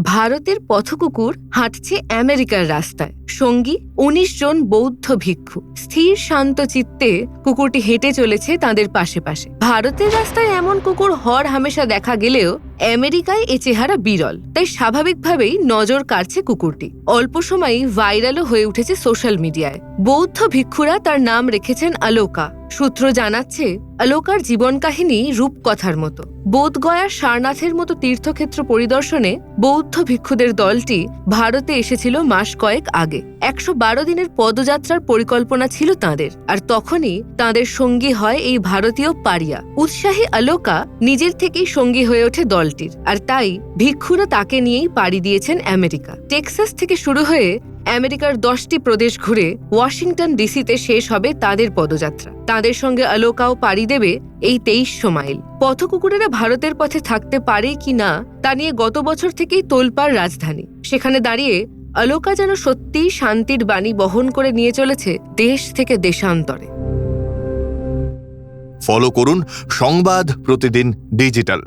ভারতের পথকুকুর হাঁটছে আমেরিকার রাস্তায়, সঙ্গী ১৯ জন বৌদ্ধ ভিক্ষু। স্থির শান্ত চিত্তে কুকুরটি হেঁটে চলেছে তাদের পাশে পাশে। ভারতের রাস্তায় এমন কুকুর হর হামেশা দেখা গেলেও আমেরিকায় এ চেহারা বিরল, তাই স্বাভাবিকভাবেই নজর কাড়ছে কুকুরটি। অল্প সময়ই ভাইরালও হয়ে উঠেছে সোশ্যাল মিডিয়ায়। বৌদ্ধ ভিক্ষুরা তার নাম রেখেছেন আলোকা। সূত্র জানাচ্ছে, আলোকার জীবন কাহিনী রূপকথার মতো। বোধগয়া সারনাথের মতো তীর্থক্ষেত্র পরিদর্শনে বৌদ্ধ ভিক্ষুদের দলটি ভারতে এসেছিল মাস কয়েক আগে। ১১২ দিনের পদযাত্রার পরিকল্পনা ছিল তাঁদের, আর তখনই তাঁদের সঙ্গী হয় এই ভারতীয় পারিয়া। উৎসাহী আলোকা নিজের থেকেই সঙ্গী হয়ে ওঠে দলটির, আর তাই ভিক্ষুরা তাকে নিয়েই পাড়ি দিয়েছেন আমেরিকা। টেক্সাস থেকে শুরু হয়ে আমেরিকার 10টি প্রদেশ ঘুরে ওয়াশিংটন ডিসিতে শেষ হবে তাদের পদযাত্রা। তাদের সঙ্গে আলোকাও পাড়ি দেবে এই ২৩০০ মাইল। পথকুকুরেরা ভারতের পথে থাকতে পারে কি না তা নিয়ে গত বছর থেকেই তোলপাড় রাজধানী। সেখানে দাঁড়িয়ে আলোকা যেন সত্যিই শান্তির বাণী বহন করে নিয়ে চলেছে দেশ থেকে দেশান্তরে। ফলো করুন সংবাদ প্রতিদিন ডিজিটাল।